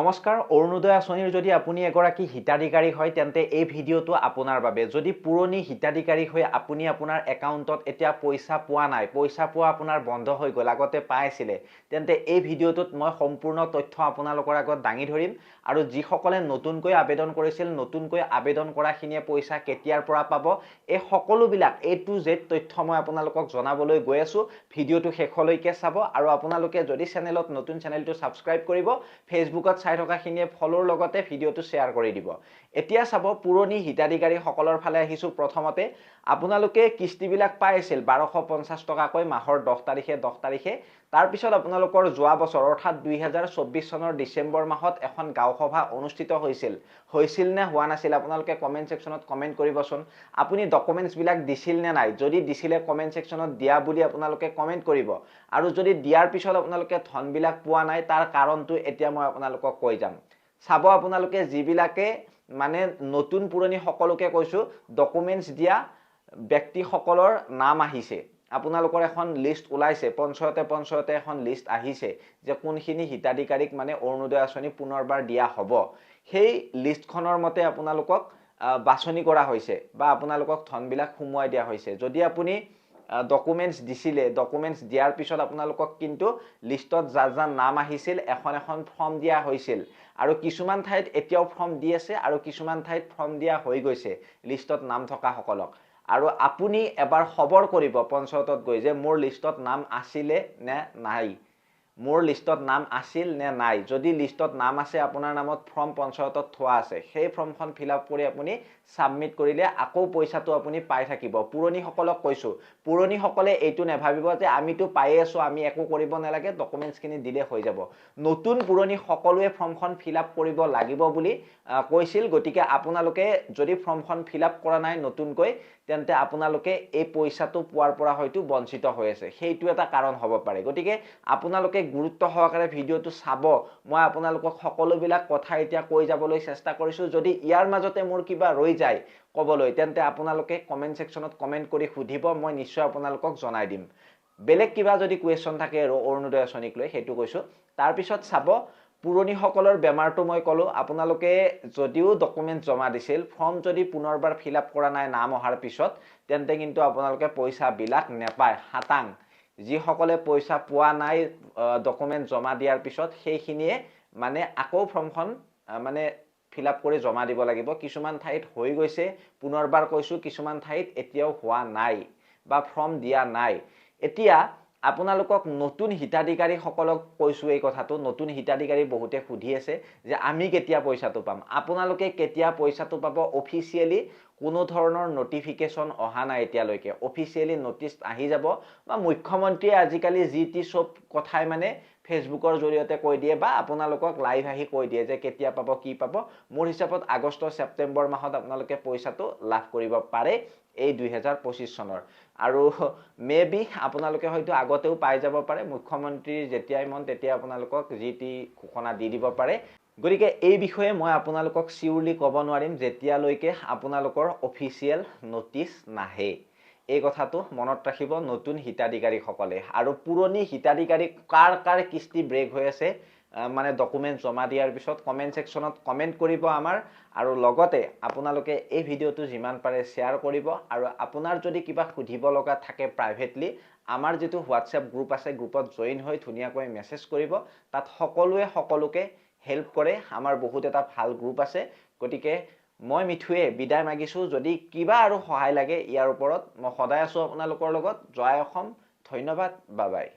নমস্কাৰ, অৰুণোদয় আঁচনিৰ যদি আপুনি এগৰাকী হিতাধিকাৰী হয় তেন্তে এই ভিডিঅ'টো আপোনাৰ বাবে। যদি পুৰণি হিতাধিকাৰী হৈ আপুনি আপোনাৰ একাউণ্টত এতিয়া পইচা পোৱা নাই, পইচা পোৱা আপোনাৰ বন্ধ হৈ গ'ল, আগতে পাইছিলে, তেন্তে এই ভিডিঅ'টোত মই সম্পূৰ্ণ তথ্য আপোনালোকৰ আগত দাঙি ধৰিম আৰু যিসকলে নতুনকৈ আবেদন কৰিছিল, নতুনকৈ আবেদন কৰাখিনিয়ে পইচা কেতিয়াৰ পৰা পাব, এই সকলোবিলাক A to Z তথ্য মই আপোনালোকক জনাবলৈ গৈ আছোঁ। ভিডিঅ'টো শেষলৈকে চাব আৰু আপোনালোকে যদি চেনেলত নতুন চেনেলটো ছাবস্ক্ৰাইব কৰিব, ফেচবুকত চাই থকাখিনিয়ে ফলোৰ লগতে ভিডিঅ'টো শ্বেয়াৰ কৰি দিব। এতিয়া চাব, পুৰণি হিতাধিকাৰীসকলৰ ফালে আহিছোঁ। প্ৰথমতে আপোনালোকে কিস্তিবিলাক পাইছিল 1250 টকাকৈ মাহৰ 10 তাৰিখে। তাৰপিছত আপোনালোকৰ যোৱা বছৰ অৰ্থাৎ 2024 চনৰ ডিচেম্বৰ মাহত এখন গাঁও সভা অনুষ্ঠিত হৈছিল নে হোৱা নাছিল, আপোনালোকে কমেণ্ট ছেকশ্যনত কমেণ্ট কৰিবচোন। আপুনি ডকুমেণ্টছবিলাক দিছিল নে নাই, যদি দিছিলে কমেণ্ট ছেকশ্যনত দিয়া বুলি আপোনালোকে কমেণ্ট কৰিব। আৰু যদি দিয়াৰ পিছত আপোনালোকে ধনবিলাক পোৱা নাই, তাৰ কাৰণটো এতিয়া মই আপোনালোকক কৈ যাম। চাব, আপোনালোকে যিবিলাকে মানে নতুন পুৰণি সকলোকে কৈছোঁ, ডকুমেণ্টছ দিয়া ব্যক্তিসকলৰ নাম আহিছে, আপোনালোকৰ এখন লিষ্ট ওলাইছে, পঞ্চায়তে এখন লিষ্ট আহিছে যে কোনখিনি হিতাধিকাৰীক মানে অৰুণোদয় আঁচনি পুনৰবাৰ দিয়া হ'ব। সেই লিষ্টখনৰ মতে আপোনালোকক বাছনি কৰা হৈছে বা আপোনালোকক ধনবিলাক সোমোৱাই দিয়া হৈছে। যদি আপুনি ডকুমেণ্টছ দিছিলে, ডকুমেণ্টছ দিয়াৰ পিছত আপোনালোকক কিন্তু লিষ্টত যাৰ নাম আহিছিল এখন ফৰ্ম দিয়া হৈছিল আৰু কিছুমান ঠাইত এতিয়াও ফৰ্ম দি আছে আৰু কিছুমান ঠাইত ফৰ্ম দিয়া হৈ গৈছে লিষ্টত নাম থকা সকলক। আৰু আপুনি এবাৰ খবৰ কৰিব পঞ্চায়তত গৈ যে মোৰ লিষ্টত নাম আছিলে নে নাই, মোৰ লিষ্টত নাম আছিল নে নাই। যদি লিষ্টত নাম আছে, আপোনাৰ নামত ফৰ্ম পঞ্চায়তত থোৱা আছে, সেই ফৰ্মখন ফিল আপ কৰি আপুনি ছাবমিট কৰিলে আকৌ পইচাটো আপুনি পাই থাকিব। পুৰণিসকলক কৈছোঁ, পুৰণিসকলে এইটো নাভাবিব যে আমিতো পায়ে আছোঁ, আমি একো কৰিব নালাগে, ডকুমেণ্টছখিনি দিলে হৈ যাব। নতুন পুৰণি সকলোৱে ফৰ্মখন ফিল আপ কৰিব লাগিব বুলি কৈছিল। গতিকে আপোনালোকে যদি ফৰ্মখন ফিল আপ কৰা নাই নতুনকৈ, তেন্তে আপোনালোকে এই পইচাটো পোৱাৰ পৰা হয়তো বঞ্চিত হৈ আছে, সেইটো এটা কাৰণ হ'ব পাৰে। গতিকে আপোনালোকে গুৰুত্ব সহকাৰে ভিডিঅ'টো চাব। মই আপোনালোকক সকলোবিলাক কথা এতিয়া কৈ যাবলৈ চেষ্টা কৰিছোঁ। যদি ইয়াৰ মাজতে মোৰ কিবা ৰৈ যায় ক'বলৈ, তেন্তে আপোনালোকে কমেণ্ট ছেকশ্যনত কমেণ্ট কৰি সুধিব, মই নিশ্চয় আপোনালোকক জনাই দিম। বেলেগ কিবা যদি কুৱেশ্যন থাকে আৰু অৰুণোদয় আঁচনিক লৈ, সেইটো কৈছোঁ। তাৰপিছত চাব, পুৰণিসকলৰ বেমাৰটো মই ক'লোঁ, আপোনালোকে যদিও ডকুমেণ্ট জমা দিছিল, ফৰ্ম যদি পুনৰবাৰ ফিল আপ কৰা নাই নাম অহাৰ পিছত, তেন্তে কিন্তু আপোনালোকে পইচাবিলাক নেপায়। খাটাং যিসকলে পইচা পোৱা নাই ডকুমেণ্ট জমা দিয়াৰ পিছত, সেইখিনিয়ে মানে আকৌ ফৰ্মখন মানে ফিল আপ কৰি জমা দিব লাগিব। কিছুমান ঠাইত হৈ গৈছে, পুনৰবাৰ কৈছোঁ, কিছুমান ঠাইত এতিয়াও হোৱা নাই বা ফৰ্ম দিয়া নাই। এতিয়া আপোনালোকক নতুন হিতাধিকাৰীসকলক কৈছোঁ এই কথাটো। নতুন হিতাধিকাৰী বহুতে সুধি আছে যে আমি কেতিয়া পইচাটো পাম। আপোনালোকে কেতিয়া পইচাটো পাব, অফিচিয়েলি কোনো ধৰণৰ নটিফিকেশ্যন অহা নাই এতিয়ালৈকে। অফিচিয়েলি নটিচ আহি যাব বা মুখ্যমন্ত্ৰীয়ে আজিকালি যি টি চব কথাই মানে ফেচবুকৰ জৰিয়তে কৈ দিয়ে বা আপোনালোকক লাইভ আহি কৈ দিয়ে যে কেতিয়া পাব, কি পাব। মোৰ হিচাপত আগষ্ট ছেপ্টেম্বৰ মাহত আপোনালোকে পইচাটো লাভ কৰিব পাৰে এই 2025 চনৰ। আৰু মে বি আপোনালোকে হয়তো আগতেও পাই যাব পাৰে। মুখ্যমন্ত্ৰীৰ যেতিয়াই মন তেতিয়া আপোনালোকক যি টি ঘোষণা দি দিব পাৰে। গতিকে এই বিষয়ে মই আপোনালোকক চিউৰলি ক'ব নোৱাৰিম যেতিয়ালৈকে আপোনালোকৰ অফিচিয়েল নটিচ নাহে। এই কথাটো মনত ৰাখিব নতুন হিতাধিকাৰীসকলে। আৰু পুৰণি হিতাধিকাৰী কাৰ কিস্তি ব্ৰেক হৈ আছে মানে ডকুমেণ্ট জমা দিয়াৰ পিছত, কমেণ্ট ছেকশ্যনত কমেণ্ট কৰিব আমাৰ। আৰু লগতে আপোনালোকে এই ভিডিঅ'টো যিমান পাৰে শ্বেয়াৰ কৰিব। আৰু আপোনাৰ যদি কিবা সুধিব লগা থাকে প্ৰাইভেটলি, আমাৰ যিটো হোৱাটছএপ গ্ৰুপ আছে, গ্ৰুপত জইন হৈ ধুনীয়াকৈ মেছেজ কৰিব। তাত সকলোৱে সকলোকে হেল্প কৰে। আমাৰ বহুত এটা ভাল গ্ৰুপ আছে। গতিকে মই মিঠুৱে বিদায় মাগিছোঁ। যদি কিবা আৰু সহায় লাগে ইয়াৰ ওপৰত, মই সদায় আছোঁ আপোনালোকৰ লগত। জয় অসম, ধন্যবাদ, বাই বাই।